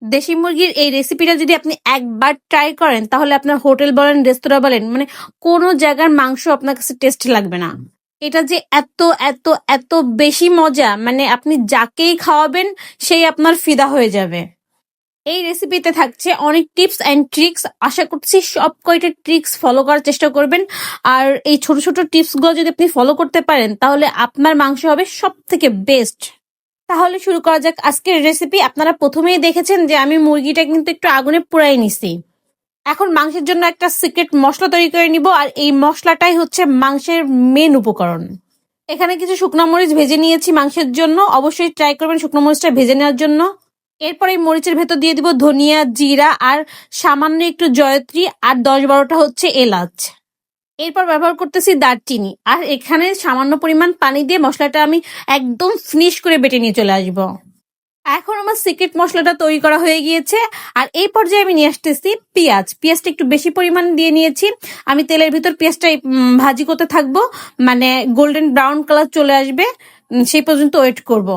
দেশি মুরগির এই রেসিপিটা যদি আপনি একবার ট্রাই করেন তাহলে আপনার হোটেল বলেন রেস্তোরাঁ বলেন মানে কোনো জায়গার মাংস আপনার কাছে টেস্ট লাগবে না। এটা যে এত এত এত বেশি মজা মানে আপনি যাকেই খাওয়াবেন সেই আপনার ফিদা হয়ে যাবে। এই রেসিপিতে থাকছে অনেক টিপস অ্যান্ড ট্রিক্স, আশা করছি সব কয়টা ট্রিক্স ফলো করার চেষ্টা করবেন। আর এই ছোট ছোট টিপস গুলো যদি আপনি ফলো করতে পারেন তাহলে আপনার মাংস হবে সব থেকে বেস্ট। তাহলে শুরু করা যাক আজকের রেসিপি। আপনারা প্রথমেই দেখেছেন যে আমি মুরগিটা কিন্তু একটু আগুনে পুড়াই নিছি। এখন মাংসের জন্য একটা সিক্রেট মশলা তৈরি করে নিব, আর এই মশলাটাই হচ্ছে মাংসের মেন উপকরণ। এখানে কিছু শুকনো মরিচ ভেজে নিয়েছি মাংসের জন্য, অবশ্যই ট্রাই করবেন শুকনো মরিচটা ভেজে নেওয়ার জন্য। এরপর এই মরিচের ভেতর দিয়ে দিব ধনিয়া, জিরা আর সামান্য একটু জয়ত্রী আর 10-12টা হচ্ছে এলাচ। এরপর ব্যবহার করতেছি দারচিনি, আর এখানে সামান্য পরিমাণ পানি দিয়ে মশলাটা আমি একদম ফিনিশ করে বেটে নিয়ে চলে আসব। এখন আমার সিক্রেট মশলাটা তৈরি করা হয়ে গিয়েছে, আর এই পর্যায়ে আমি নিয়ে আসতেছি পেঁয়াজটা একটু বেশি পরিমাণ দিয়ে নিয়েছি। আমি তেলের ভিতর পেঁয়াজটা ভাজি করতে থাকবো, মানে গোল্ডেন ব্রাউন কালার চলে আসবে সেই পর্যন্ত ওয়েট করব।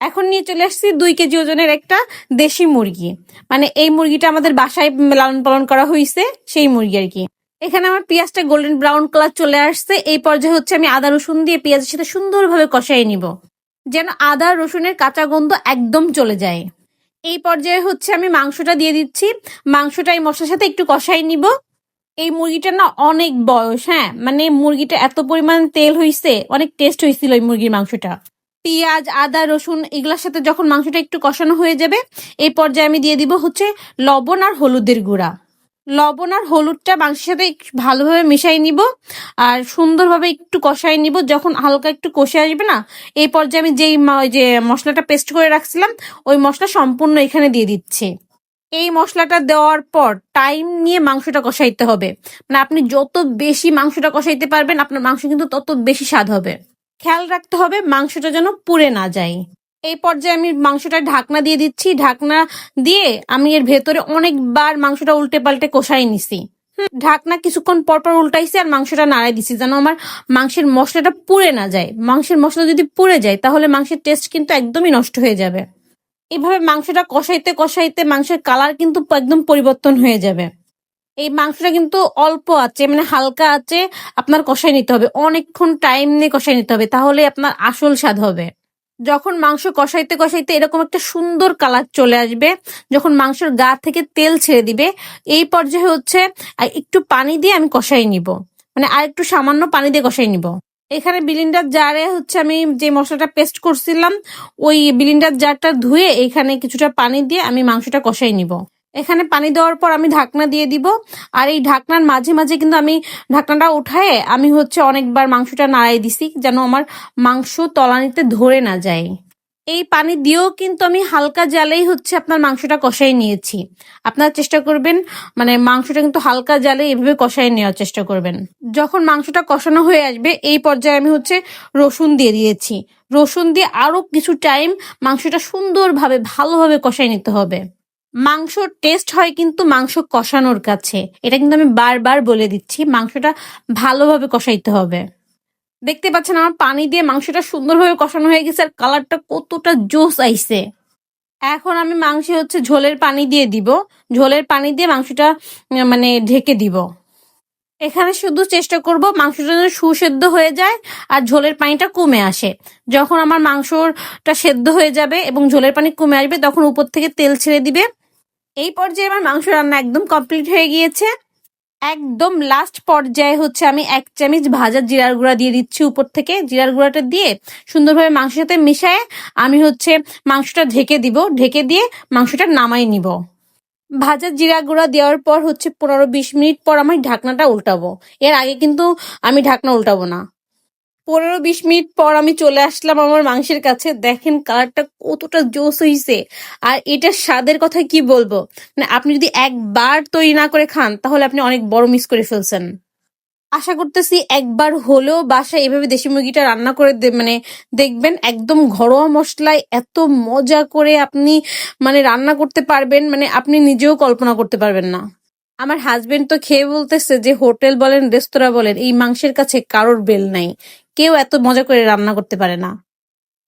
এখন নিয়ে চলে আসছি 2 কেজি ওজনের একটা দেশি মুরগি, মানে এই মুরগিটা আমাদের বাসায় লালন পালন করা হয়েছে সেই মুরগি আর কি। এখানে আমার পেঁয়াজটা গোল্ডেন ব্রাউন কালার চলে আসছে। এই পর্যায়ে হচ্ছে আমি আদা রসুন দিয়ে পেঁয়াজের সাথে সুন্দরভাবে কষাই নিব, যেন আদা রসুনের কাঁচা গন্ধ একদম চলে যায়। এই পর্যায়ে হচ্ছে আমি মাংসটা দিয়ে দিচ্ছি। মাংসটা এই মশলার সাথে একটু কষাই নিব। এই মুরগিটা না অনেক বয়স, হ্যাঁ মানে মুরগিটা এত পরিমাণ তেল হইছে, অনেক টেস্ট হয়েছিল এই মুরগির মাংসটা। পেঁয়াজ, আদা, রসুন এগুলোর সাথে যখন মাংসটা একটু কষানো হয়ে যাবে এই পর্যায়ে আমি দিয়ে দিব হচ্ছে লবণ আর হলুদের গুঁড়া। লবণ আর হলুদটা মাংসের সাথে ভালোভাবে মিশাই নিব আর সুন্দরভাবে একটু কষাই নিব। যখন হালকা একটু কষে আসবে না এই পর্যায়ে আমি যে মশলাটা পেস্ট করে রাখছিলাম ওই মশলা সম্পূর্ণ এখানে দিয়ে দিচ্ছি। এই মশলাটা দেওয়ার পর টাইম নিয়ে মাংসটা কষাইতে হবে, মানে আপনি যত বেশি মাংসটা কষাইতে পারবেন আপনার মাংস কিন্তু তত বেশি স্বাদ হবে। খেয়াল রাখতে হবে মাংসটা যেন পুড়ে না যায়। এই পর্যায়ে আমি মাংসটা ঢাকনা দিয়ে দিচ্ছি। ঢাকনা দিয়ে আমি এর ভেতরে অনেকবার মাংসটা উল্টে পাল্টে কষাই নিছি। ঢাকনা কিছুক্ষণ পরপর উল্টাইছি আর মাংসটা নাড়াই দিছি যেন আমার মাংসের মশলাটা পুড়ে না যায়। মাংসের মশলা যদি পুড়ে যায় তাহলে মাংসের টেস্ট কিন্তু একদমই নষ্ট হয়ে যাবে। এইভাবে মাংসটা কষাইতে কষাইতে মাংসের কালার কিন্তু একদম পরিবর্তন হয়ে যাবে। এই মাংসটা কিন্তু অল্প আছে মানে হালকা আছে আপনার কষাই নিতে হবে, অনেকক্ষণ টাইম নিয়ে কষাই নিতে হবে, তাহলে আপনার আসল স্বাদ হবে। যখন মাংস কষাইতে কষাইতে এরকম একটা সুন্দর কালার চলে আসবে, যখন মাংসের গা থেকে তেল ছেড়ে দিবে এই পর্যায়ে হচ্ছে একটু পানি দিয়ে আমি কষাই নিব, মানে আর একটু সামান্য পানি দিয়ে কষাই নিব। এখানে বিলিন্ডার জারে হচ্ছে আমি যে মশলাটা পেস্ট করছিলাম ওই বিলিন্ডার জারটা ধুয়ে এখানে কিছুটা পানি দিয়ে আমি মাংসটা কষাই নিব। এখানে পানি দেওয়ার পর আমি ঢাকনা দিয়ে দিব, আর এই ঢাকনার মাঝে মাঝে কিন্তু আমি ঢাকনাটা উঠায়ে আমি হচ্ছে অনেকবার মাংসটা নাড়াই দিছি যেন আমার মাংস তলানিতে ধরে না যায়। এই পানি দিয়েও কিন্তু আমি হালকা জালেই হচ্ছে আপনার মাংসটা কষাই নিয়েছি। আপনারা চেষ্টা করবেন মানে মাংসটা কিন্তু হালকা জালে এভাবে কষাই নেওয়ার চেষ্টা করবেন। যখন মাংসটা কষানো হয়ে আসবে এই পর্যায়ে আমি হচ্ছে রসুন দিয়ে দিয়েছি। রসুন দিয়ে আরো কিছু টাইম মাংসটা সুন্দরভাবে ভালোভাবে কষাই নিতে হবে। মাংসর টেস্ট হয় কিন্তু মাংস কষানোর কাছে, এটা কিন্তু আমি বারবার বলে দিচ্ছি, মাংসটা ভালোভাবে কষাইতে হবে। দেখতে পাচ্ছেন আমার পানি দিয়ে মাংসটা সুন্দরভাবে কষানো হয়ে গেছে আর কালারটা কতটা জোস আইছে। এখন আমি মাংসে হচ্ছে ঝোলের পানি দিয়ে দিব। ঝোলের পানি দিয়ে মাংসটা মানে ঢেকে দিব। এখানে শুধু চেষ্টা করব মাংসটা যেন সুসেদ্ধ হয়ে যায় আর ঝোলের পানিটা কমে আসে। যখন আমার মাংসটা সেদ্ধ হয়ে যাবে এবং ঝোলের পানি কমে আসবে তখন উপর থেকে তেল ছেড়ে দিবে। এই পর্যায়ে আমার মাংস রান্না একদম কমপ্লিট হয়ে গিয়েছে। একদম লাস্ট পর্যায়ে হচ্ছে আমি 1 চামচ ভাজা জিরার গুঁড়া দিয়ে দিচ্ছি উপর থেকে। জিরার গুঁড়াটা দিয়ে সুন্দরভাবে মাংসের সাথে মিশায় আমি হচ্ছে মাংসটা ঢেকে দিব। ঢেকে দিয়ে মাংসটা নামাই নিব। ভাজা জিরা গুঁড়া দেওয়ার পর হচ্ছে 15-20 মিনিট পর আমি ঢাকনাটা উল্টাবো। এর আগে কিন্তু আমি ঢাকনা উল্টাবো না। 15-20 মিনিট পর আমি চলে আসলাম আমার মাংসের কাছে। দেখেন কালারটা কতটা জোস হইছে, আর এটার স্বাদের কথা কি বলবো, মানে আপনি যদি একবার তৈরি না করে খান তাহলে আপনি অনেক বড় মিস করে ফেলছেন। আশা করতেছি একবার হলেও বাসায় এভাবে দেশি মুরগিটা রান্না করে মানে দেখবেন, একদম ঘরোয়া মশলায় এত মজা করে আপনি মানে রান্না করতে পারবেন, মানে আপনি নিজেও কল্পনা করতে পারবেন না। আমার হাজবেন্ড তো খেয়ে বলতেছে যে হোটেল বলেন রেস্তোরাঁ বলেন এই মাংসের কাছে কারোর বেল নাই, কেউ এত মজা করে রান্না করতে পারে না।